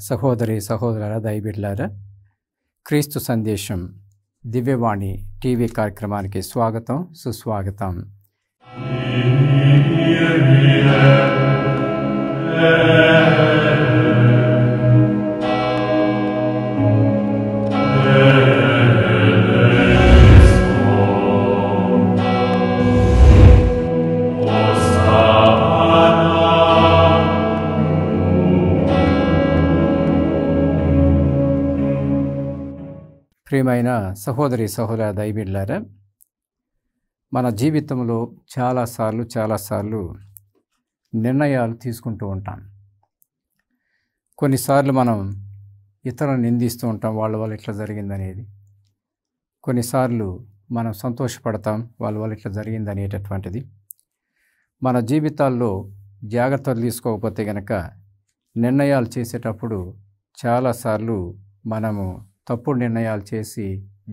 సహోదరి సహోదరులారా, దైవబిడ్డలారా, క్రీస్తు సందేశం దివ్యవాణి టీవీ కార్యక్రమానికి స్వాగతం, సుస్వాగతం. ప్రియమైన సహోదరి సహోదర దైవబిడ్డలారా, మన జీవితంలో చాలాసార్లు నిర్ణయాలు తీసుకుంటూ ఉంటాం. కొన్నిసార్లు మనం ఇతరులను నిందిస్తూ ఉంటాం, వాళ్ళ వల్ల ఇట్లా జరిగిందనేది. కొన్నిసార్లు మనం సంతోషపడతాం, వాళ్ళ వల్ల ఇట్లా జరిగిందనేటటువంటిది. మన జీవితాల్లో జాగ్రత్తలు తీసుకోకపోతే గనక నిర్ణయాలు చేసేటప్పుడు చాలాసార్లు మనము తప్పుడు నిర్ణయాలు చేసి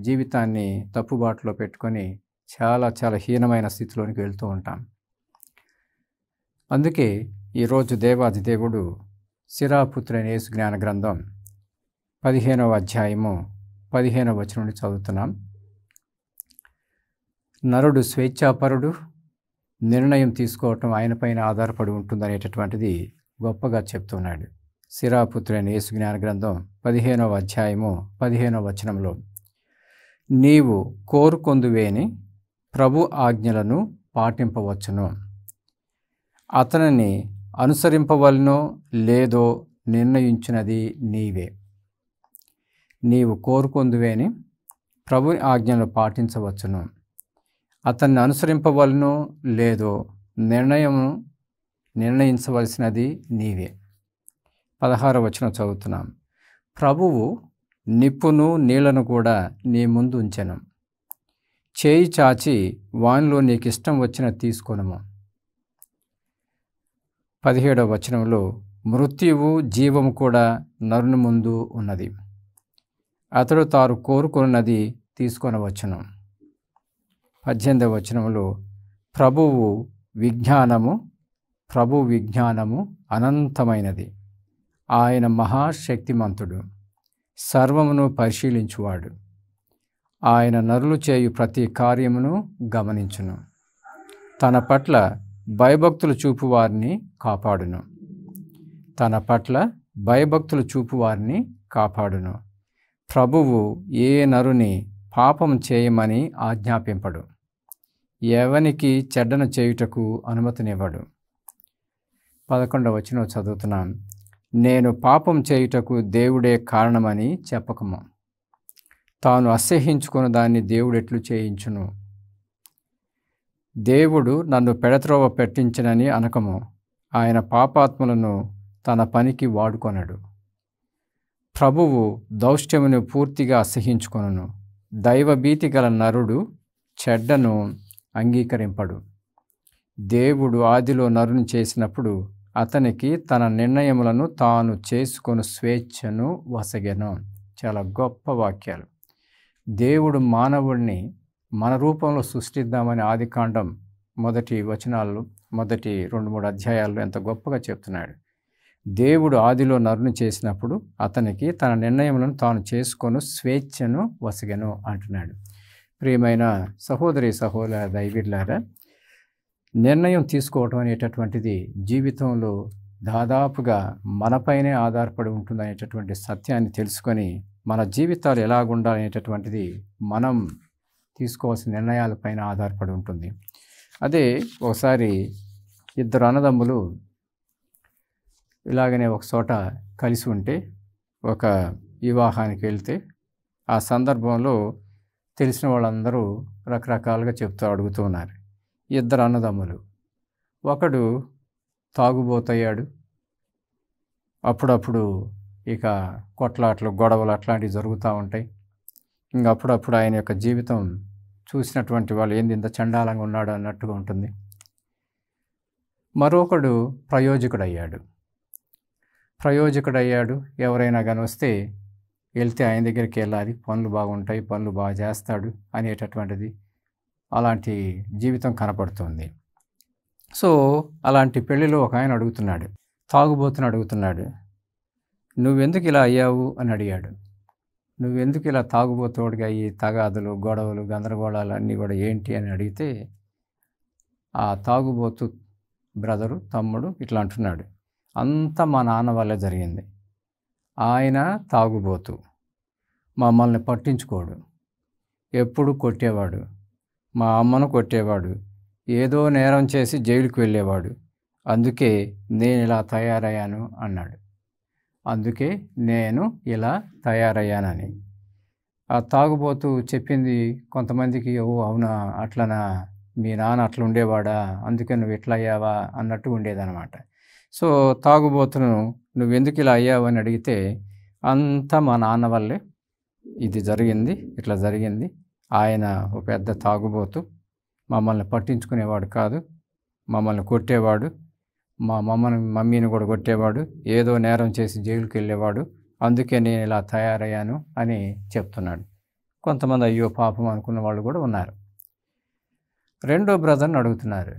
జీవితాన్ని తప్పుబాటులో పెట్టుకొని చాలా హీనమైన స్థితిలోనికి వెళ్తూ ఉంటాం. అందుకే ఈరోజు దేవాది దేవుడు సిరాపుత్రుడైన యేసు జ్ఞాన గ్రంథం 15వ అధ్యాయము 15వ వచనం నుండి చదువుతున్నాం. నరుడు స్వేచ్ఛాపరుడు, నిర్ణయం తీసుకోవటం ఆయనపైన ఆధారపడి ఉంటుందనేటటువంటిది గొప్పగా చెప్తున్నాడు. సిరాపుత్రుడైన యేసు జ్ఞాన గ్రంథం 15వ అధ్యాయము 15వ వచనంలో, నీవు కోరుకొందువేని ప్రభు ఆజ్ఞలను పాటింపవచ్చును, అతనిని అనుసరింపవలనో లేదో నిర్ణయించినది నీవే. నీవు కోరుకొందువేని ప్రభు ఆజ్ఞలను పాటించవచ్చును, అతన్ని అనుసరింపవలనో లేదో నిర్ణయించవలసినది నీవే. 16వ వచనం చదువుతున్నాం. ప్రభువు నిప్పును నీళ్లను కూడా నీ ముందు ఉంచెను, చేయి చాచి వానిలో నీకు ఇష్టం వచ్చిన తీసుకొనుము. 17వ వచనంలో, మృత్యువు జీవము కూడా నరుని ముందు ఉన్నది, అతడు తాను కోరుకున్నది తీసుకొనవచ్చును. 18వ వచనంలో, ప్రభు విజ్ఞానము అనంతమైనది, ఆయన మహాశక్తిమంతుడు, సర్వమును పరిశీలించువాడు, ఆయన నరులు చేయు ప్రతి కార్యమును గమనించును, తన పట్ల భయభక్తులు చూపువారిని కాపాడును. ప్రభువు ఏ నరుని పాపం చేయమని ఆజ్ఞాపింపడు, ఎవనికి చెడ్డను చేయుటకు అనుమతినివ్వడు. 11వ వచనం చదువుతున్నాం. నేను పాపం చేయుటకు దేవుడే కారణమని చెప్పకము, తాను అసహ్యించుకున్న దాన్ని దేవుడు ఎట్లు చేయించును. దేవుడు నన్ను పెడత్రోవ పెట్టించనని అనకము, ఆయన పాపాత్ములను తన పనికి వాడుకొనడు. ప్రభువు దౌష్ట్యమును పూర్తిగా అసహ్యించుకొనును, దైవభీతి గల నరుడు చెడ్డను అంగీకరింపడు. దేవుడు ఆదిలో నరుని చేసినప్పుడు అతనికి తన నిర్ణయములను తాను చేసుకొని స్వేచ్ఛను వసగెను. చాలా గొప్ప వాక్యాలు. దేవుడు మానవుడిని మన రూపంలో సృష్టిద్దామని ఆదికాండం మొదటి 2-3 అధ్యాయాల్లో ఎంత గొప్పగా చెప్తున్నాడు. దేవుడు ఆదిలో నరుని చేసినప్పుడు అతనికి తన నిర్ణయములను తాను చేసుకొని స్వేచ్ఛను వసగెను అంటున్నాడు. ప్రియమైన సహోదరి సహోదర దైవబిడ్డలారా, నిర్ణయం తీసుకోవటం అనేటటువంటిది జీవితంలో దాదాపుగా మనపైనే ఆధారపడి ఉంటుందనేటటువంటి సత్యాన్ని తెలుసుకొని మన జీవితాలు ఎలాగుండాలనేటటువంటిది మనం తీసుకోవాల్సిన నిర్ణయాలపైన ఆధారపడి ఉంటుంది. అదే ఒకసారి ఇద్దరు అన్నదమ్ములు ఇలాగనే ఒక చోట కలిసి ఉంటే ఒక వివాహానికి వెళ్తే ఆ సందర్భంలో తెలిసిన వాళ్ళందరూ రకరకాలుగా అడుగుతూ ఉన్నారు. ఇద్దరు అన్నదమ్ములు, ఒకడు తాగుబోతయ్యాడు, అప్పుడప్పుడు ఇక కొట్లాట్లు గొడవలు అట్లాంటివి జరుగుతూ ఉంటాయి. అప్పుడప్పుడు ఆయన యొక్క జీవితం చూసినటువంటి వాళ్ళు ఏంది ఇంత చండాలంగా ఉన్నాడు అన్నట్టుగా ఉంటుంది. మరొకడు ప్రయోజకుడయ్యాడు. ఎవరైనా కానీ వస్తే వెళ్తే ఆయన దగ్గరికి వెళ్ళాలి, పనులు బాగుంటాయి, పనులు బాగా చేస్తాడు అనేటటువంటిది అలాంటి జీవితం కనపడుతుంది. సో అలాంటి పెళ్ళిలో ఒక ఆయన తాగుబోతుని అడుగుతున్నాడు, నువ్వెందుకు ఇలా అయ్యావు అని అడిగాడు. నువ్వెందుకు ఇలా తాగుబోతోడిగా ఈ తగాదులు, గొడవలు, గందరగోళాలు అన్నీ కూడా ఏంటి అని అడిగితే, ఆ తాగుబోతు బ్రదరు, తమ్ముడు ఇట్లా అంటున్నాడు. అంతా మా నాన్న వల్లే జరిగింది. ఆయన తాగుబోతు, మమ్మల్ని పట్టించుకోడు, ఎప్పుడు కొట్టేవాడు, మా అమ్మను కొట్టేవాడు, ఏదో నేరం చేసి జైలుకి వెళ్ళేవాడు. అందుకే నేను ఇలా తయారయ్యాను అన్నాడు. అందుకే నేను ఇలా తయారయ్యానని. ఆ తాగుబోతు చెప్పింది కొంతమందికి, ఓ అవునా, అట్లనా, మీ నాన్న అట్లా ఉండేవాడా, అందుకే నువ్వు ఇట్లా అయ్యావా అన్నట్టు ఉండేదన్నమాట. సో తాగుబోతును నువ్వెందుకు ఇలా అయ్యావు అని అడిగితే, అంతా మా నాన్న వల్లే ఇది జరిగింది, ఇట్లా జరిగింది. ఆయన ఒక పెద్ద తాగుబోతు, మమ్మల్ని పట్టించుకునేవాడు కాదు, మమ్మల్ని కొట్టేవాడు, మా మమ్మీని కూడా కొట్టేవాడు, ఏదో నేరం చేసి జైలుకి వెళ్ళేవాడు. అందుకే నేను ఇలా తయారయ్యాను అని చెప్తున్నాడు. కొంతమంది అయ్యో పాపం అనుకున్న వాళ్ళు కూడా ఉన్నారు. రెండో బ్రదర్ని అడుగుతున్నారు,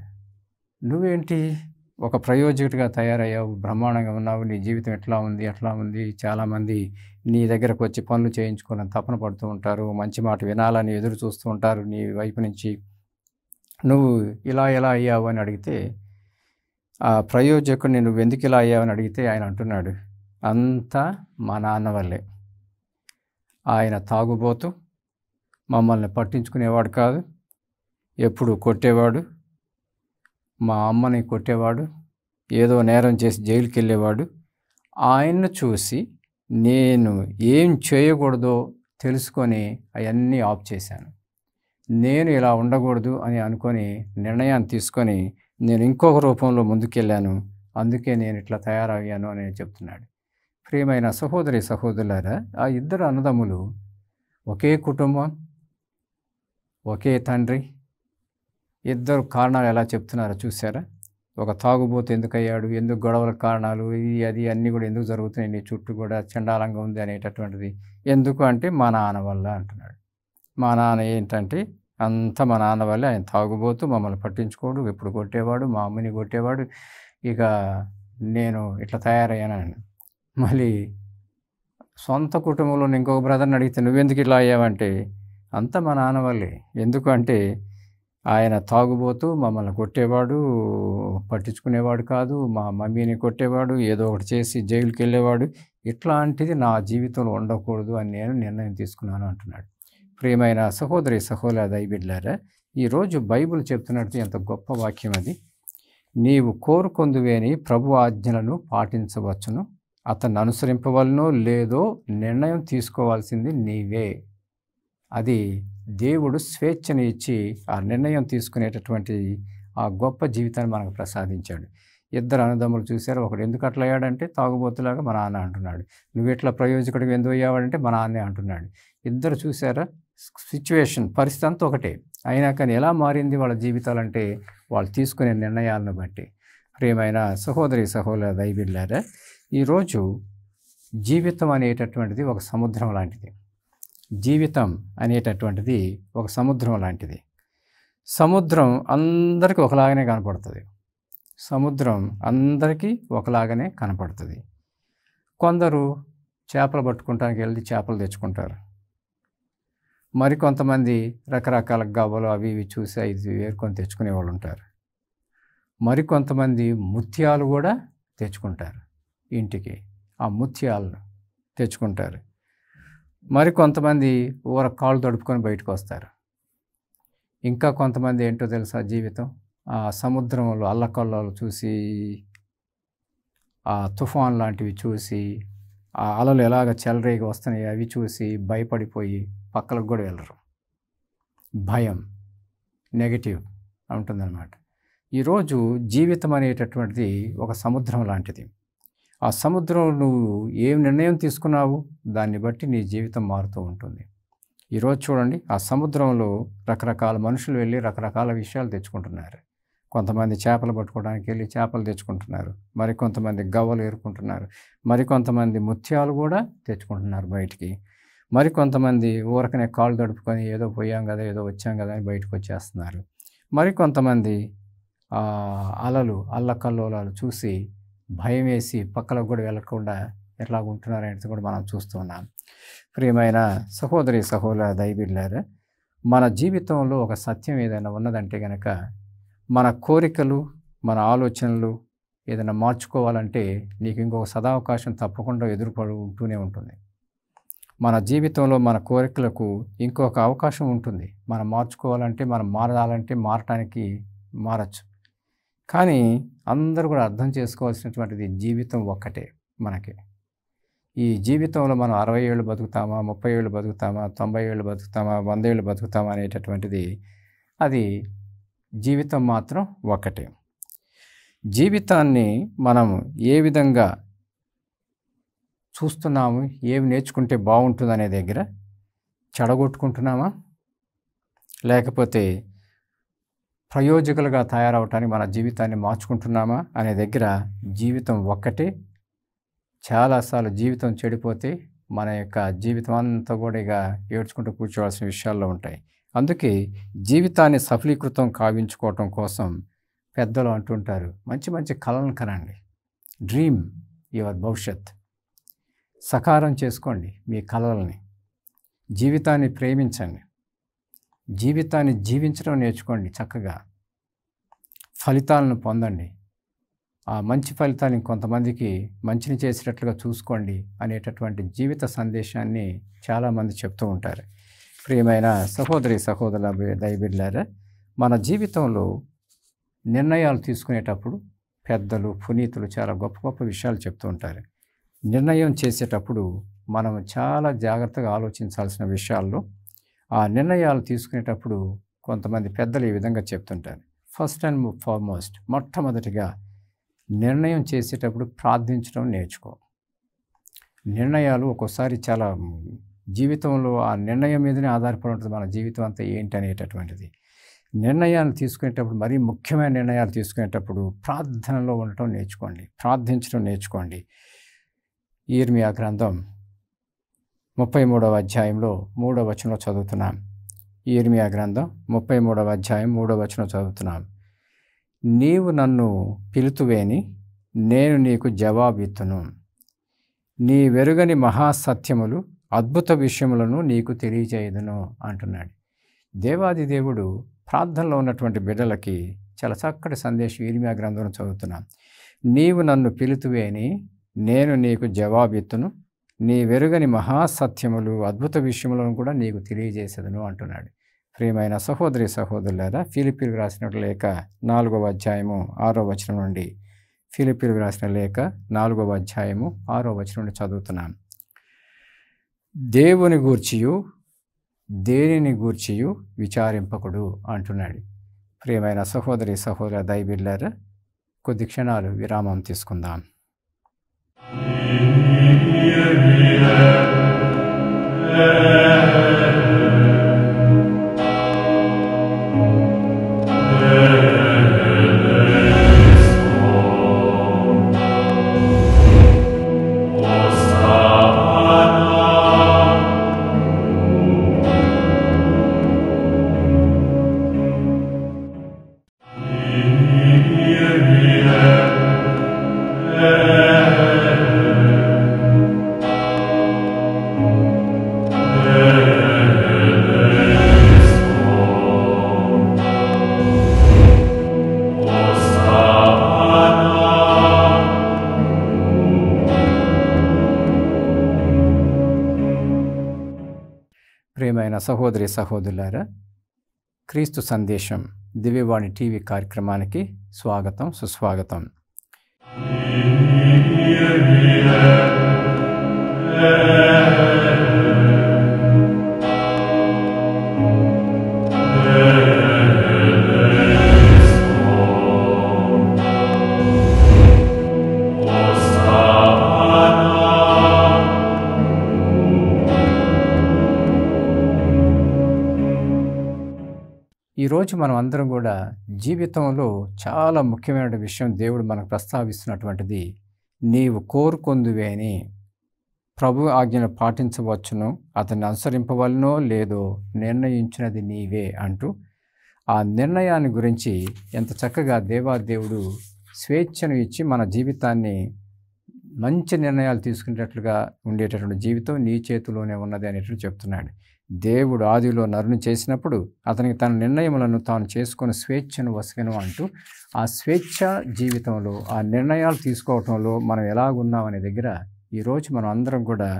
నువ్వేంటి ఒక ప్రయోజకుడిగా తయారయ్యావు, బ్రహ్మాండంగా ఉన్నావు, నీ జీవితం ఎట్లా ఉంది, ఎట్లా ఉంది, చాలామంది నీ దగ్గరకు వచ్చి పనులు చేయించుకోవాలని తపన పడుతూ ఉంటారు, మంచి మాట వినాలని ఎదురు చూస్తూ ఉంటారు నీ వైపు నుంచి, నువ్వు ఇలా ఎలా అయ్యావు అని అడిగితే, ఆ ప్రయోజకుడిని నువ్వెందుకు ఇలా అయ్యావు అని అడిగితే ఆయన అంటున్నాడు, అంతా మా నాన్న వల్లే. ఆయన తాగుబోతు, మమ్మల్ని పట్టించుకునేవాడు కాదు, ఎప్పుడు కొట్టేవాడు, మా అమ్మని కొట్టేవాడు, ఏదో నేరం చేసి జైలుకి వెళ్ళేవాడు. ఆయన్ను చూసి నేను ఏం చేయకూడదో తెలుసుకొని అవన్నీ ఆఫ్ చేశాను. నేను ఇలా ఉండకూడదు అని అనుకొని నిర్ణయాన్ని తీసుకొని నేను ఇంకొక రూపంలో ముందుకెళ్ళాను. అందుకే నేను ఇట్లా తయారయ్యాను అని చెప్తున్నాడు. ప్రియమైన సహోదరి సహోదరులారా, ఆ ఇద్దరు అన్నదమ్ములు ఒకే కుటుంబం, ఒకే తండ్రి, ఇద్దరు కారణాలు ఎలా చెప్తున్నారో చూసారా? ఒక తాగుబోతు ఎందుకు అయ్యాడు, ఎందుకు గొడవల కారణాలు, ఇది అది అన్నీ కూడా ఎందుకు జరుగుతున్నాయి, నీ చుట్టూ కూడా చండాలంగా ఉంది అనేటటువంటిది ఎందుకు అంటే మా నాన్న వల్ల అంటున్నాడు. మా నాన్న ఏంటంటే అంతా మా నాన్న వల్లే, ఆయన తాగుబోతు, మమ్మల్ని పట్టించుకోడు, ఎప్పుడు కొట్టేవాడు, మా అమ్మని కొట్టేవాడు, ఇక నేను ఇట్లా తయారయ్యానని. మళ్ళీ సొంత కుటుంబంలో ఇంకొక బ్రదర్ని అడిగితే నువ్వెందుకు ఇలా అయ్యావంటే, అంతా మా నాన్న వల్లే. ఎందుకు అంటే ఆయన తాగుబోతూ మమ్మల్ని కొట్టేవాడు, పట్టించుకునేవాడు కాదు, మా మమ్మీని కొట్టేవాడు, ఏదో ఒకటి చేసి జైలుకి వెళ్ళేవాడు, ఇట్లాంటిది నా జీవితంలో ఉండకూడదు అని నేను నిర్ణయం తీసుకున్నాను అంటున్నాడు. ప్రియమైన సహోదరి సహోదర దైవబిడ్డలారా, ఈరోజు బైబిల్ చెప్తున్నట్టు ఎంత గొప్ప వాక్యం అది. నీవు కోరుకొందువేని ప్రభు ఆజ్ఞలను పాటించవచ్చును, అతన్ని అనుసరింపవలనో లేదో నిర్ణయం తీసుకోవాల్సింది నీవే. అది దేవుడు స్వేచ్ఛని ఇచ్చి ఆ నిర్ణయం తీసుకునేటటువంటి ఆ గొప్ప జీవితాన్ని మనకు ప్రసాదించాడు. ఇద్దరు అన్నదమ్ములు చూశారు, ఒకడు ఎందుకు అట్లా అయ్యాడంటే తాగుబోతులాగా మా నాన్న అంటున్నాడు, నువ్వు ఎట్లా ప్రయోజకుడికి ఎందుకు అయ్యావంటే మా నాన్నే అంటున్నాడు. ఇద్దరు చూసారా, సిచ్యువేషన్, పరిస్థితి అంతా ఒకటే, అయినా కానీ ఎలా మారింది వాళ్ళ జీవితాలంటే వాళ్ళు తీసుకునే నిర్ణయాలను బట్టి. ప్రియమైన సహోదరి సహోదర దైవబిడ్డలారా, ఈరోజు జీవితం అనేటటువంటిది ఒక సముద్రం లాంటిది. జీవితం అనేటటువంటిది ఒక సముద్రం లాంటిది. సముద్రం అందరికీ ఒకలాగానే కనపడుతుంది. సముద్రం అందరికీ ఒకలాగానే కనపడుతుంది. కొందరు చేపలు పట్టుకుంటానికి వెళ్ళి చేపలు తెచ్చుకుంటారు. మరికొంతమంది రకరకాల గవ్వలు అవి ఇవి చూసి ఇది వేరుకొని తెచ్చుకునే వాళ్ళు ఉంటారు. మరికొంతమంది ముత్యాలు కూడా తెచ్చుకుంటారు, ఇంటికి ఆ ముత్యాలను తెచ్చుకుంటారు. మరికొంతమంది ఊర కాళ్ళు తడుపుకొని బయటకు వస్తారు. ఇంకా కొంతమంది ఏంటో తెలుసా, జీవితం ఆ సముద్రంలో అల్లకల్లోలు చూసి, ఆ తుఫాన్ లాంటివి చూసి, ఆ అలలు ఎలాగ చెలరేగి వస్తున్నాయి అవి చూసి భయపడిపోయి పక్కలకు కూడా వెళ్ళరు. భయం, నెగటివ్ ఉంటుందన్నమాట. ఈరోజు జీవితం అనేటటువంటిది ఒక సముద్రం లాంటిది. ఆ సముద్రం నువ్వు ఏం నిర్ణయం తీసుకున్నావు దాన్ని బట్టి నీ జీవితం మారుతూ ఉంటుంది. ఈరోజు చూడండి, ఆ సముద్రంలో రకరకాల మనుషులు వెళ్ళి రకరకాల విషయాలు తెచ్చుకుంటున్నారు. కొంతమంది చేపలు పట్టుకోవడానికి వెళ్ళి చేపలు తెచ్చుకుంటున్నారు, మరికొంతమంది గవ్వలు ఏరుకుంటున్నారు, మరికొంతమంది ముత్యాలు కూడా తెచ్చుకుంటున్నారు బయటికి, మరికొంతమంది ఊరకనే కాళ్ళు తడుపుకొని ఏదో పోయాం కదా ఏదో వచ్చాం కదా అని బయటకు వచ్చేస్తున్నారు. మరికొంతమంది అలలు అల్లకల్లోలాలు చూసి భయం వేసి పక్కలకు కూడా వెళ్ళకుండా ఎట్లా ఉంటున్నారనేది కూడా మనం చూస్తున్నాం. ప్రియమైన సహోదరి సహోదర దైవజనులారా, మన జీవితంలో ఒక సత్యం ఏదైనా ఉన్నదంటే గనక మన కోరికలు, మన ఆలోచనలు ఏదైనా మార్చుకోవాలంటే నీకు ఇంకొక సదావకాశం తప్పకుండా ఉంటూనే ఉంటుంది. మన జీవితంలో మన కోరికలకు ఇంకొక అవకాశం ఉంటుంది. మనం మార్చుకోవాలంటే, మనం మారాలంటే మారటానికి మారచ్చు. కానీ అందరూ కూడా అర్థం చేసుకోవాల్సినటువంటిది జీవితం ఒక్కటే మనకి. ఈ జీవితంలో మనం 60 ఏళ్ళు బతుకుతామా, 30 ఏళ్ళు బతుకుతామా, 90 ఏళ్ళు బతుకుతామా, 100 ఏళ్ళు బతుకుతామా అనేటటువంటిది అది జీవితం మాత్రం ఒక్కటే. జీవితాన్ని మనం ఏ విధంగా చూస్తున్నాము, ఏమి నేర్చుకుంటే బాగుంటుందనే దగ్గర చెడగొట్టుకుంటున్నామా, లేకపోతే ప్రయోజకులుగా తయారవటానికి మన జీవితాన్ని మార్చుకుంటున్నామా అనే దగ్గర జీవితం ఒక్కటే. చాలాసార్లు జీవితం చెడిపోతే మన యొక్క జీవితం అంతా కూడా ఇక ఏడ్చుకుంటూ కూర్చోవాల్సిన విషయాల్లో ఉంటాయి. అందుకే జీవితాన్ని సఫలీకృతం కావించుకోవటం కోసం పెద్దలు అంటుంటారు, మంచి మంచి కలలను కనండి. డ్రీమ్ యువర్ భవిష్యత్. సకారం చేసుకోండి మీ కలలని. జీవితాన్ని ప్రేమించండి. జీవితాన్ని జీవించడం నేర్చుకోండి. చక్కగా ఫలితాలను పొందండి. ఆ మంచి ఫలితాలు ఇంకొంతమందికి మంచిని చేసేటట్లుగా చూసుకోండి అనేటటువంటి జీవిత సందేశాన్ని చాలామంది చెప్తూ ఉంటారు. ప్రియమైన సహోదరి సహోదరుల దైవజనులారా, మన జీవితంలో నిర్ణయాలు తీసుకునేటప్పుడు పెద్దలు, పునీతులు చాలా గొప్ప గొప్ప విషయాలు చెప్తూ ఉంటారు. నిర్ణయం చేసేటప్పుడు మనం చాలా జాగ్రత్తగా ఆలోచించాల్సిన విషయాల్లో ఆ నిర్ణయాలు తీసుకునేటప్పుడు కొంతమంది పెద్దలు ఈ విధంగా చెప్తుంటారు. ఫస్ట్ అండ్ ఫార్మోస్ట్, మొట్టమొదటిగా నిర్ణయం చేసేటప్పుడు ప్రార్థించడం నేర్చుకో. నిర్ణయాలు ఒక్కోసారి చాలా జీవితంలో ఆ నిర్ణయం మీదనే ఆధారపడి ఉంటుంది మన జీవితం అంతా ఏంటి అనేటటువంటిది. నిర్ణయాలు తీసుకునేటప్పుడు, మరీ ముఖ్యమైన నిర్ణయాలు తీసుకునేటప్పుడు ప్రార్థనలో ఉండటం నేర్చుకోండి, ప్రార్థించడం నేర్చుకోండి. యిర్మీయా గ్రంథం 33వ అధ్యాయంలో 3వ వచనంలో చదువుతున్నాం. యిర్మీయా గ్రంథం 33వ అధ్యాయం 3వ వచనం చదువుతున్నాం. నీవు నన్ను పిలుతువేని నేను నీకు జవాబిత్తును, నీ వెరుగని మహాసత్యములు అద్భుత విషయములను నీకు తెలియజేయుదును అంటున్నాడు. దేవాది దేవుడు ప్రార్థనలో ఉన్నటువంటి బిడ్డలకి చాలా చక్కటి సందేశం యిర్మీయా గ్రంథంలో చదువుతున్నాం. నీవు నన్ను పిలుతువేని నేను నీకు జవాబిత్తును, నీ వెరుగని మహాసత్యములు అద్భుత విషయములను కూడా నీకు తెలియజేసేదను అంటున్నాడు. ప్రియమైన సహోదరి సహోదరులారా, ఫిలిప్పీలకు రాసిన లేఖ 4వ అధ్యాయము 6వ వచనం నుండి, ఫిలిప్పీలకు రాసిన లేఖ 4వ అధ్యాయము 6వ వచనం నుండి చదువుతున్నాను. దేవుని గూర్చియు దేనిని గూర్చియు విచారింపకుడు అంటున్నాడు. ప్రియమైన సహోదరి సహోదర దైవజనులారా, కొద్ది క్షణాలు విరామం తీసుకుందాం. ప్రియమైన సహోదరి సహోదరులారా, క్రీస్తు సందేశం దివ్యవాణి టీవీ కార్యక్రమానికి స్వాగతం, సుస్వాగతం. ఈరోజు మనం అందరం కూడా జీవితంలో చాలా ముఖ్యమైన విషయం దేవుడు మనకు ప్రస్తావిస్తున్నటువంటిది, నీవు కోరుకొందువేని ప్రభు ఆజ్ఞను పాటించవచ్చును, అతన్ని అనుసరింపవలనో లేదో నిర్ణయించినది నీవే అంటూ ఆ నిర్ణయాన్ని గురించి ఎంత చక్కగా దేవాదేవుడు స్వేచ్ఛను ఇచ్చి మన జీవితాన్ని మంచి నిర్ణయాలు తీసుకునేటట్లుగా ఉండేటటువంటి జీవితం నీ చేతిలోనే ఉన్నది అనేటట్టు చెప్తున్నాడు. దేవుడు ఆదిలో నరుని చేసినప్పుడు అతనికి తన నిర్ణయములను తాను చేసుకుని స్వేచ్ఛను వసగను అంటూ ఆ స్వేచ్ఛ జీవితంలో ఆ నిర్ణయాలు తీసుకోవటంలో మనం ఎలాగున్నామనే దగ్గర ఈరోజు మనం అందరం కూడా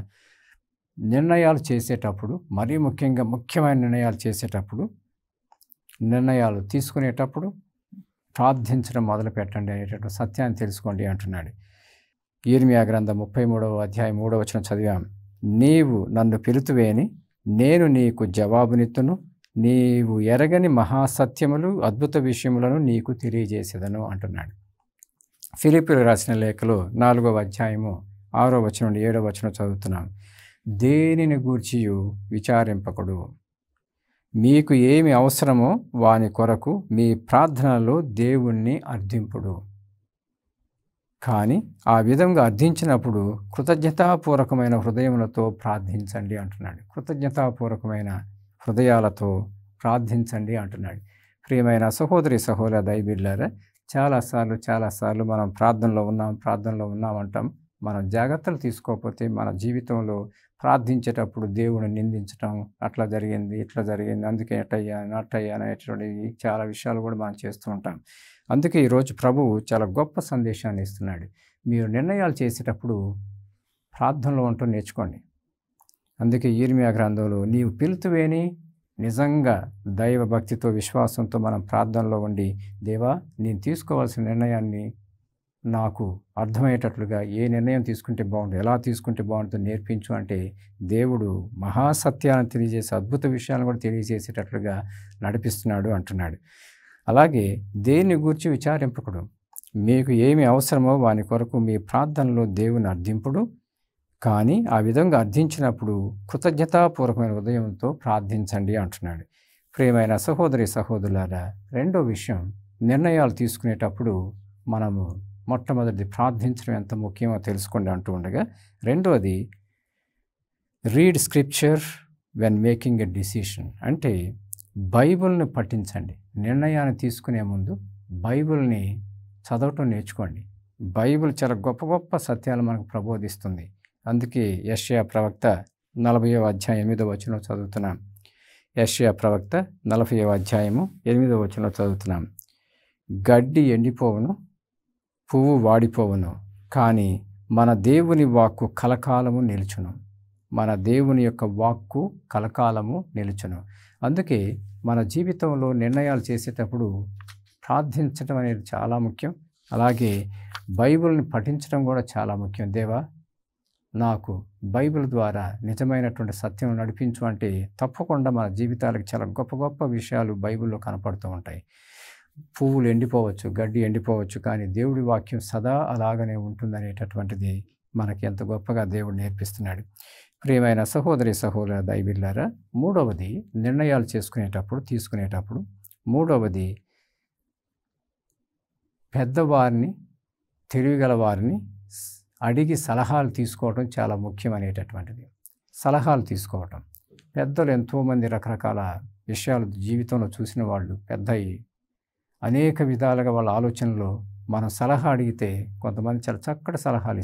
నిర్ణయాలు చేసేటప్పుడు, మరీ ముఖ్యంగా ముఖ్యమైన నిర్ణయాలు చేసేటప్పుడు, నిర్ణయాలు తీసుకునేటప్పుడు ప్రార్థించడం మొదలుపెట్టండి అనేటటువంటి సత్యాన్ని తెలుసుకోండి అంటున్నాడు. యిర్మీయా గ్రంథం 33వ అధ్యాయం 3వ వచనం చదివాం. నీవు నన్ను పిలుతువేని నేను నీకు జవాబునిత్తును, నీవు ఎరగని మహాసత్యములు అద్భుత విషయములను నీకు తెలియజేసేదను అంటున్నాడు. ఫిలిప్పీయులకు రాసిన లేఖలో 4వ అధ్యాయము 6వ వచనం నుండి 7వ వచనం చదువుతున్నాం. దేనిని గూర్చియు విచారింపకుడు, మీకు ఏమి అవసరమో వాని కొరకు మీ ప్రార్థనలో దేవుణ్ణి అర్థింపుడు. కానీ ఆ విధంగా అర్థించినప్పుడు కృతజ్ఞతాపూర్వకమైన హృదయములతో ప్రార్థించండి అంటున్నాడు. కృతజ్ఞతాపూర్వకమైన హృదయాలతో ప్రార్థించండి అంటున్నాడు. ప్రియమైన సహోదరి సహోదర దైవబిడ్డలారా, చాలాసార్లు మనం ప్రార్థనలో ఉన్నాం అంటాం. మనం జాగ్రత్తలు తీసుకోకపోతే మన జీవితంలో ప్రార్థించేటప్పుడు దేవుడిని నిందించడం, అట్లా జరిగింది ఇట్లా జరిగింది, అందుకే అట్టయ్యా అనేటువంటి చాలా విషయాలు కూడా మనం చేస్తూ ఉంటాం. అందుకే ఈరోజు ప్రభువు చాలా గొప్ప సందేశాన్ని ఇస్తున్నాడు. మీరు నిర్ణయాలు చేసేటప్పుడు ప్రార్థనలో ఉంటూ నేర్చుకోండి. అందుకే యిర్మీయా గ్రంథంలో నీవు పిలుతువేని నిజంగా దైవ భక్తితో విశ్వాసంతో మనం ప్రార్థనలో ఉండి, దేవా నేను తీసుకోవాల్సిన నిర్ణయాన్ని నాకు అర్థమయ్యేటట్లుగా ఏ నిర్ణయం తీసుకుంటే బాగుంటుంది, ఎలా తీసుకుంటే బాగుంటుందో నేర్పించు అంటే దేవుడు మహాసత్యాన్ని తెలియజేసి అద్భుత విషయాలను కూడా తెలియజేసేటట్లుగా నడిపిస్తున్నాడు అంటున్నాడు. అలాగే దేన్ని గూర్చి విచారింపకుడు, మీకు ఏమి అవసరమో వాని కొరకు మీ ప్రార్థనలో దేవుని అర్థింపుడు. కానీ ఆ విధంగా అర్థించినప్పుడు కృతజ్ఞతాపూర్వకమైన హృదయంతో ప్రార్థించండి అంటున్నాడు. ప్రియమైన సహోదరి సహోదరులారా, రెండో విషయం, నిర్ణయాలు తీసుకునేటప్పుడు మనము మొట్టమొదటిది ప్రార్థించడం ఎంత ముఖ్యమో తెలుసుకోండి అంటూ ఉండగా, రెండవది read scripture when making a decision. అంటే బైబిల్ని పఠించండి. నిర్ణయాన్ని తీసుకునే ముందు బైబిల్ని చదవటం నేర్చుకోండి. బైబిల్ చాలా గొప్ప గొప్ప సత్యాలు మనకు ప్రబోధిస్తుంది. అందుకే యెషయా ప్రవక్త 40వ అధ్యాయం 8వ వచనం చదువుతున్నాం. యెషయా ప్రవక్త 40వ అధ్యాయము 8వ వచనం చదువుతున్నాం. గడ్డి ఎండిపోవును, పువ్వు వాడిపోవును, కానీ మన దేవుని వాక్కు కలకాలము నిలుచును. మన దేవుని యొక్క వాక్కు కలకాలము నిలుచును. అందుకే మన జీవితంలో నిర్ణయాలు చేసేటప్పుడు ప్రార్థించడం అనేది చాలా ముఖ్యం. అలాగే బైబిల్ని పఠించడం కూడా చాలా ముఖ్యం. దేవా, నాకు బైబిల్ ద్వారా నిజమైనటువంటి సత్యం నడిపించు అంటే తప్పకుండా మన జీవితాలకు చాలా గొప్ప గొప్ప విషయాలు బైబిల్లో కనపడుతూ ఉంటాయి. పువ్వులు ఎండిపోవచ్చు, గడ్డి ఎండిపోవచ్చు, కానీ దేవుడి వాక్యం సదా అలాగనే ఉంటుందనేటటువంటిది మనకి ఎంత గొప్పగా దేవుడు నేర్పిస్తున్నాడు. ప్రియమైన సహోదరి సహోదర దైవబిడ్డలారా, మూడవది నిర్ణయాలు తీసుకునేటప్పుడు మూడవది పెద్దవారిని, తెలివిగల వారిని అడిగి సలహాలు తీసుకోవటం చాలా ముఖ్యమనేటటువంటిది. సలహాలు తీసుకోవటం, పెద్దలు ఎంతోమంది రకరకాల విషయాలు జీవితంలో చూసిన వాళ్ళు, పెద్దయి అనేక విధాలుగా వాళ్ళ ఆలోచనలో మనం సలహా అడిగితే కొంతమంది చాలా చక్కటి సలహాలు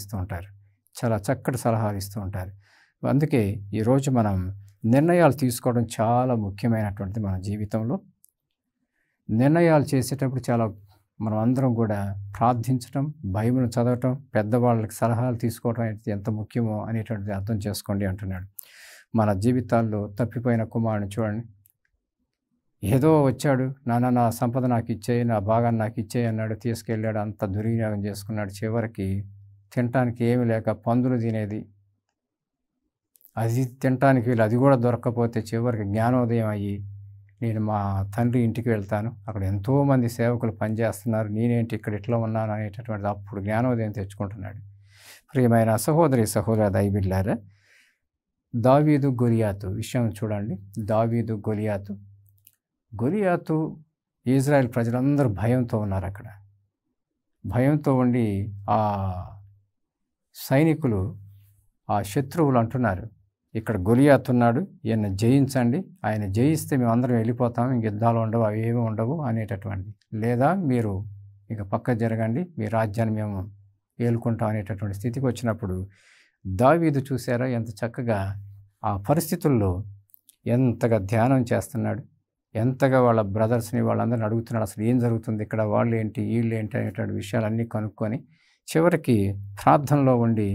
ఇస్తూ ఉంటారు. అందుకే ఈరోజు మనం నిర్ణయాలు తీసుకోవడం చాలా ముఖ్యమైనటువంటిది మన జీవితంలో. నిర్ణయాలు చేసేటప్పుడు మనం అందరం కూడా ప్రార్థించడం, బైబిల్ చదవటం, పెద్దవాళ్ళకి సలహాలు తీసుకోవడం అనేది ఎంత ముఖ్యమో అనేటువంటిది అర్థం చేసుకోండి అంటున్నాడు. మన జీవితాల్లో తప్పిపోయిన కుమారుని చూడండి. ఏదో వచ్చాడు, నా సంపద నాకు ఇచ్చేయి, నా భాగాన్ని నాకు ఇచ్చేయి అన్నాడు, తీసుకెళ్ళాడు, అంత దుర్వినియోగం చేసుకున్నాడు. చివరికి తినటానికి ఏమి లేక పందులు తినేది, అది తినటానికి వీళ్ళు అది కూడా దొరక్కపోతే చివరికి జ్ఞానోదయం అయ్యి, నేను మా తండ్రి ఇంటికి వెళ్తాను, అక్కడ ఎంతోమంది సేవకులు పనిచేస్తున్నారు, నేనేంటి ఇక్కడ ఇట్లా ఉన్నాను అనేటటువంటిది అప్పుడు జ్ఞానోదయం తెచ్చుకుంటున్నాడు. ప్రియమైన సహోదరి సహోదర దైవబిడ్డలారా, దావీదు గొలియాతు విషయం చూడండి. దావీదు గొలియాతు ఇజ్రాయెల్ ప్రజలందరూ భయంతో ఉన్నారు. అక్కడ భయంతో ఉండి ఆ సైనికులు, ఆ శత్రువులు అంటున్నారు, ఇక్కడ గొలియాతు ఉన్నాడు, ఈయన జయించండి, ఆయన జయిస్తే మేము అందరం వెళ్ళిపోతాం, ఇంక యుద్ధాలు ఉండవు, అవి ఏమీ ఉండవు అనేటటువంటిది. లేదా మీరు ఇక పక్క జరగండి, మీ రాజ్యాన్ని మేము ఏలుకుంటాం అనేటటువంటి స్థితికి వచ్చినప్పుడు దావీదు చూసారా ఎంత చక్కగా ఆ పరిస్థితుల్లో ఎంతగా ధ్యానం చేస్తున్నాడు, ఎంతగా వాళ్ళ బ్రదర్స్ని వాళ్ళందరిని అడుగుతున్నాడు అసలు ఏం జరుగుతుంది ఇక్కడ, వాళ్ళు ఏంటి వీళ్ళు ఏంటి అనేటువంటి విషయాలన్నీ కనుక్కొని చివరికి ప్రార్థనలో ఉండి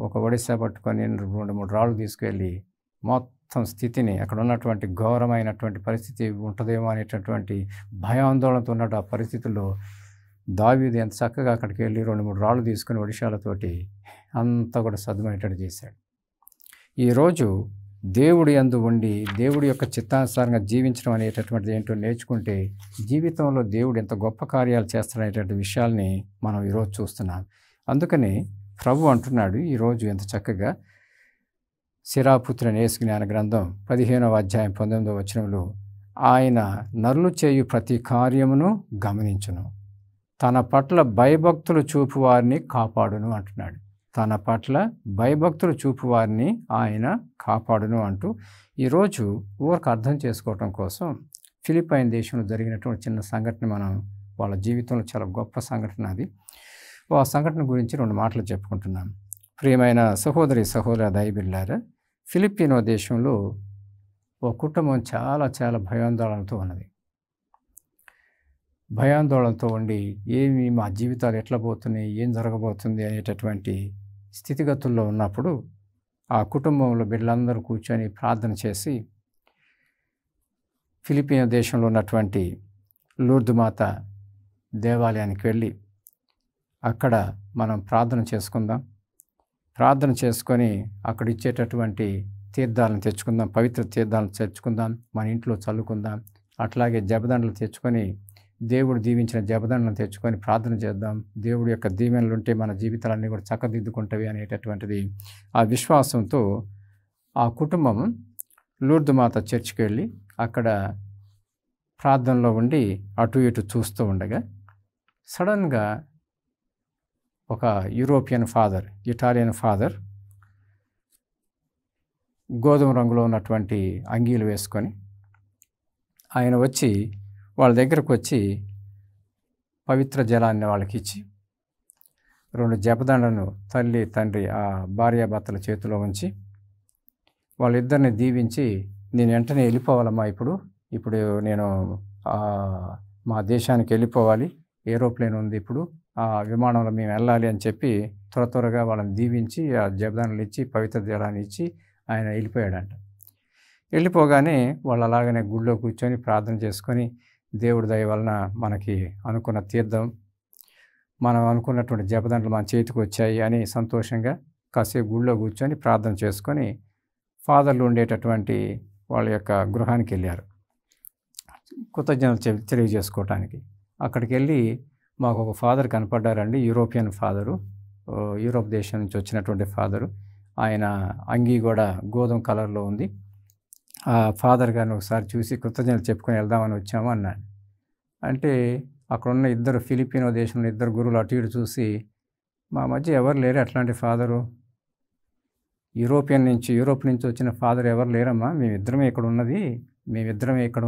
ఒక ఒడిశా పట్టుకొని 2-3 రాళ్ళు తీసుకెళ్ళి మొత్తం స్థితిని అక్కడ ఉన్నటువంటి ఘోరమైనటువంటి పరిస్థితి ఉంటుందేమో అనేటటువంటి భయాందోళనతో ఉన్నట్టు ఆ పరిస్థితుల్లో దావీదు ఎంత చక్కగా అక్కడికి వెళ్ళి 2-3 రాళ్ళు తీసుకుని ఒడిశాలతోటి అంతా కూడా సద్దుమనేటట్టు చేశాడు. ఈరోజు దేవుడి యందు ఉండి దేవుడి యొక్క చిత్తానుసారంగా జీవించడం అనేటటువంటిది ఏంటో నేర్చుకుంటే జీవితంలో దేవుడు ఎంత గొప్ప కార్యాలు చేస్తాడనేటువంటి విషయాల్ని మనం ఈరోజు చూస్తున్నాం. అందుకని ప్రభు అంటున్నాడు ఈరోజు ఎంత చక్కగా సిరాపుత్రుని యేసు జ్ఞాన గ్రంథం 15వ అధ్యాయం 19వ వచనంలో ఆయన నరులు చేయు ప్రతి కార్యమును గమనించును, తన పట్ల భయభక్తులు చూపు వారిని కాపాడును అంటున్నాడు. తన పట్ల భయభక్తులు చూపు వారిని ఆయన కాపాడును అంటూ ఈరోజు ఊరికి అర్థం చేసుకోవటం కోసం ఫిలిప్పైన్ దేశంలో జరిగినటువంటి చిన్న సంఘటన మనం వాళ్ళ జీవితంలో చాలా గొప్ప సంఘటన అది. ఆ సంఘటన గురించి 2 మాటలు చెప్పుకుంటున్నాం. ప్రియమైన సహోదరి దైవబిడ్డలారా, ఫిలిప్పీనో దేశంలో ఓ కుటుంబం చాలా చాలా భయాందోళనతో ఉన్నది. భయాందోళనతో ఉండి మా జీవితాలు ఎట్లా పోతున్నాయి, ఏం జరగబోతుంది అనేటటువంటి స్థితిగతుల్లో ఉన్నప్పుడు ఆ కుటుంబంలో బిడ్డలందరూ కూర్చొని ప్రార్థన చేసి ఫిలిప్పీన్ దేశంలో ఉన్నటువంటి లూర్దు మాత దేవాలయానికి వెళ్ళి అక్కడ మనం ప్రార్థన చేసుకుందాం, ప్రార్థన చేసుకొని అక్కడ ఇచ్చేటటువంటి తీర్థాలను తెచ్చుకుందాం, పవిత్ర తీర్థాలను తెచ్చుకుందాం, మన ఇంట్లో చల్లుకుందాం, అట్లాగే జపదండలు తెచ్చుకొని దేవుడు దీవించిన జపదండలను తెచ్చుకొని ప్రార్థన చేద్దాం, దేవుడి యొక్క దీవెనలు ఉంటే మన జీవితాలన్నీ కూడా చక్కదిద్దుకుంటవి అనేటటువంటిది ఆ విశ్వాసంతో ఆ కుటుంబం లూర్దు మాత చర్చికి వెళ్ళి అక్కడ ప్రార్థనలో ఉండి అటు ఇటు చూస్తూ ఉండగా సడన్గా ఒక ఇటాలియన్ ఫాదర్ గోధుమ రంగులో ఉన్నటువంటి అంగీలు వేసుకొని ఆయన వచ్చి వాళ్ళ దగ్గరకు వచ్చి పవిత్ర జలాన్ని వాళ్ళకి ఇచ్చి 2 జపదండలను తల్లి తండ్రి ఆ భార్యాభర్తల చేతిలో ఉంచి వాళ్ళిద్దరిని దీవించి నేను వెంటనే వెళ్ళిపోవాలమ్మా, ఇప్పుడు నేను మా దేశానికి వెళ్ళిపోవాలి, ఏరోప్లేన్ ఉంది, ఇప్పుడు ఆ విమానంలో మేము వెళ్ళాలి అని చెప్పి త్వరగా వాళ్ళని దీవించి ఆ జపదండలు ఇచ్చి పవిత్ర జలాన్ని ఇచ్చి ఆయన వెళ్ళిపోయాడంట. వెళ్ళిపోగానే వాళ్ళు అలాగనే గుడిలో కూర్చొని ప్రార్థన చేసుకొని దేవుడి దయ వలన మనకి అనుకున్న తీర్థం, మనం అనుకున్నటువంటి జపదండలు మన చేతికి వచ్చాయి అని సంతోషంగా కాసేపు గుడిలో కూర్చొని ప్రార్థన చేసుకొని ఫాదర్లు ఉండేటటువంటి వాళ్ళ యొక్క గృహానికి వెళ్ళారు కృతజ్ఞతలు తెలియజేసుకోవటానికి. అక్కడికి వెళ్ళి మాకు ఒక ఫాదర్ కనపడ్డారండి, యూరోపియన్ ఫాదరు, యూరోప్ దేశం నుంచి వచ్చినటువంటి ఫాదరు, ఆయన అంగీ కూడా గోధుమ కలర్లో ఉంది, ఆ ఫాదర్ గారిని ఒకసారి చూసి కృతజ్ఞతలు చెప్పుకొని వెళ్దామని వచ్చాము అన్నాడు. అంటే అక్కడున్న 2 ఫిలిప్పీనో దేశంలో 2 గురువులు అటు ఇటు చూసి మా మధ్య ఎవరు లేరు అట్లాంటి ఫాదరు, యూరోప్ నుంచి వచ్చిన ఫాదర్ ఎవరు లేరమ్మా, మేమిద్దరమే ఇక్కడ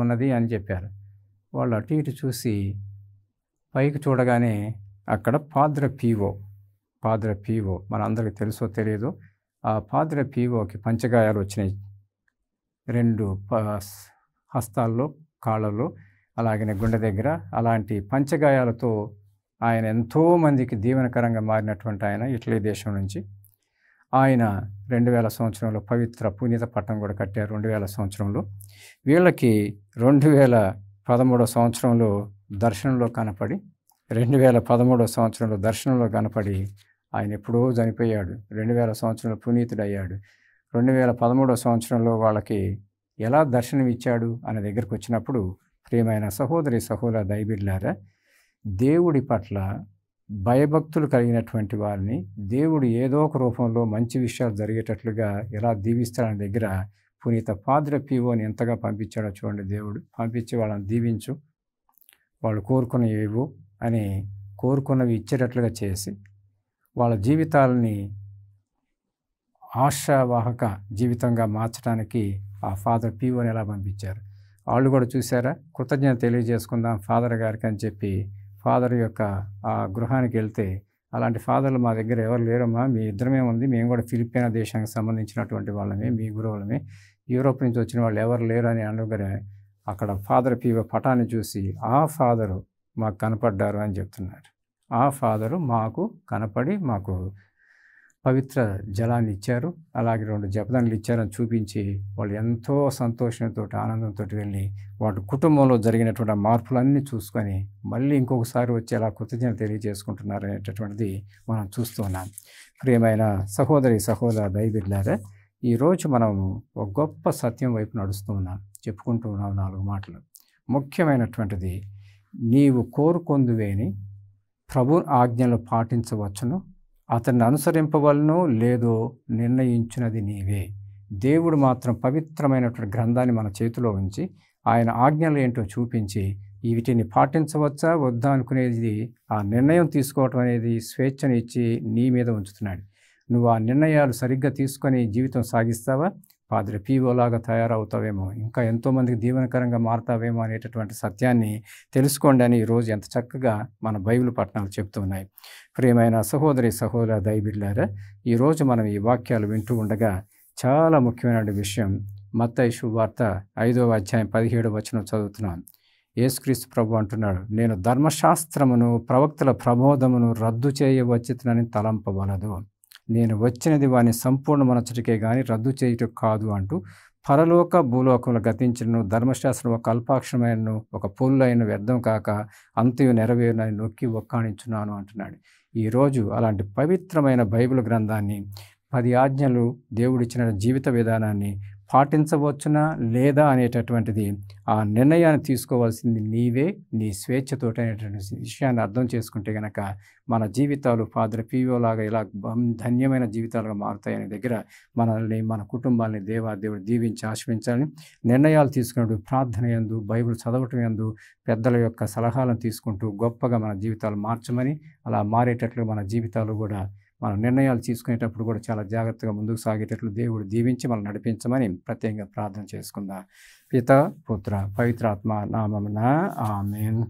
ఉన్నది అని చెప్పారు. వాళ్ళు అటు ఇటు చూసి పైకి చూడగానే అక్కడ పాద్రే పీవో మనందరికీ తెలుసో తెలియదు, ఆ పాద్రే పీవోకి పంచగాయాలు వచ్చినాయి, 2 హస్తాల్లో కాళ్ళలో అలాగనే గుండె దగ్గర. అలాంటి పంచగాయాలతో ఆయన ఎంతోమందికి దీవెనకరంగా మారినటువంటి ఆయన ఇటలీ దేశం నుంచి. ఆయన 2000 సంవత్సరంలో పవిత్ర పునీత పట్టం కూడా కట్టారు 2000 సంవత్సరంలో. వీళ్ళకి 2013 సంవత్సరంలో దర్శనంలో కనపడి 2013 సంవత్సరంలో దర్శనంలో కనపడి ఆయన ఎప్పుడో చనిపోయాడు. 2000 సంవత్సరంలో పునీతుడయ్యాడు. 2013 సంవత్సరంలో వాళ్ళకి ఎలా దర్శనం ఇచ్చాడు అనే దగ్గరికి వచ్చినప్పుడు, ప్రియమైన సహోదరి దైవబిడ్డలారా, దేవుడి పట్ల భయభక్తులు కలిగినటువంటి వారిని దేవుడు ఏదో ఒక రూపంలో మంచి విషయాలు జరిగేటట్లుగా ఎలా దీవిస్తాడనే దగ్గర పునీత పాద్రే పీవోని ఎంతగా పంపించాడో చూడండి. దేవుడు పంపించి వాళ్ళని దీవించు, వాళ్ళు కోరుకున్నవి ఇవ్వు అని కోరుకున్నవి ఇచ్చేటట్లుగా చేసి వాళ్ళ జీవితాలని ఆశావాహక జీవితంగా మార్చడానికి ఆ ఫాదర్ పీవోని ఎలా పంపించారు. వాళ్ళు కూడా చూసారా, కృతజ్ఞత తెలియజేసుకుందాం ఫాదర్ గారికి అని చెప్పి ఫాదర్ యొక్క ఆ గృహానికి వెళ్తే అలాంటి ఫాదర్లు మా దగ్గర ఎవరు లేరమ్మా, మీ ఇద్దరమే ఉంది, మేము కూడా ఫిలిప్పీనా దేశానికి సంబంధించినటువంటి వాళ్ళమే, మీ గురువులమే, యూరోప్ నుంచి వచ్చిన వాళ్ళు ఎవరు లేరు అని అనగానే అక్కడ ఫాదర్ పీవ పటాన్ని చూసి ఆ ఫాదరు మాకు కనపడ్డారు అని చెప్తున్నారు. ఆ ఫాదరు మాకు కనపడి మాకు పవిత్ర జలాన్ని ఇచ్చారు, అలాగే 2 జపదండలు ఇచ్చారని చూపించి వాళ్ళు ఎంతో సంతోషంతో ఆనందంతో వెళ్ళి వాటి కుటుంబంలో జరిగినటువంటి మార్పులన్నీ చూసుకొని మళ్ళీ ఇంకొకసారి వచ్చి అలా కృతజ్ఞత తెలియజేసుకుంటున్నారు అనేటటువంటిది మనం చూస్తూ ఉన్నాం. ప్రియమైన సహోదరి సహోదర దైవబిడ్డలారా, ఈరోజు మనం ఒక గొప్ప సత్యం వైపు నడుస్తూ ఉన్నాం, చెప్పుకుంటూ ఉన్నాం 4 మాటలు. ముఖ్యమైనటువంటిది, నీవు కోరుకొందువేని ప్రభు ఆజ్ఞలు పాటించవచ్చును, అతన్ని అనుసరింపవలనో లేదో నిర్ణయించినది నీవే. దేవుడు మాత్రం పవిత్రమైనటువంటి గ్రంథాన్ని మన చేతిలో ఉంచి ఆయన ఆజ్ఞలు ఏంటో చూపించి వీటిని పాటించవచ్చా వద్దా అనుకునేది ఆ నిర్ణయం తీసుకోవటం అనేది స్వేచ్ఛను ఇచ్చి నీ మీద ఉంచుతున్నాడు. నువ్వు ఆ నిర్ణయాలు సరిగ్గా తీసుకొని జీవితం సాగిస్తావా, పాద్రి పీఓలాగా తయారవుతావేమో, ఇంకా ఎంతోమందికి దీవెనకరంగా మారుతావేమో అనేటటువంటి సత్యాన్ని తెలుసుకోండి అని ఈరోజు ఎంత చక్కగా మన బైబిల్ పట్టణాలు చెప్తూ ఉన్నాయి. ప్రియమైన సహోదరి సహోదర దైవబిడ్డలారా, ఈరోజు మనం ఈ వాక్యాలు వింటూ ఉండగా చాలా ముఖ్యమైన విషయం మత్తయి శుభవార్త 5వ అధ్యాయం 17వ వచనం చదువుతున్నాం. యేసుక్రీస్తు ప్రభు అంటున్నాడు, నేను ధర్మశాస్త్రమును ప్రవక్తల ప్రబోధమును రద్దు చేయవచ్చునని తలంపవలదు, నేను వచ్చినది వాని సంపూర్ణమనచుటకే గాని రద్దు చేయుటకు కాదు అంటూ పరలోక భూలోకములు గతించను, ధర్మశాస్త్రం ఒక అల్పాక్షరమైన ఒక పొల్లు వ్యర్థం కాక అంతయు నెరవేరునని నొక్కి ఒక్కాణించున్నాను అంటున్నాడు. ఈరోజు అలాంటి పవిత్రమైన బైబిల్ గ్రంథాన్ని 10 ఆజ్ఞలు దేవుడిచ్చిన జీవిత విధానాన్ని పాటించవచ్చునా లేదా అనేటటువంటిది ఆ నిర్ణయాన్ని తీసుకోవాల్సింది నీవే, నీ స్వేచ్ఛతోటి అనేటువంటి విషయాన్ని అర్థం చేసుకుంటే కనుక మన జీవితాలు ఫాదర్ పీఓలాగా ఇలా ధన్యమైన జీవితాలుగా మారుతాయనే దగ్గర మనల్ని మన కుటుంబాన్ని దేవుడు దీవించి ఆశ్రయించాలని, నిర్ణయాలు తీసుకున్నప్పుడు ప్రార్థన యందు బైబిల్ చదవటం యందు పెద్దల యొక్క సలహాలను తీసుకుంటూ గొప్పగా మన జీవితాలు మార్చమని, అలా మారేటట్లు మన జీవితాలు కూడా మన నిర్ణయాలు తీసుకునేటప్పుడు కూడా చాలా జాగ్రత్తగా ముందుకు సాగేటట్లు దేవుడు దీవించి మనం నడిపించమని ప్రత్యేకంగా ప్రార్థన చేసుకుందాం. పిత పుత్ర పవిత్రాత్మ నామమున ఆమేన్.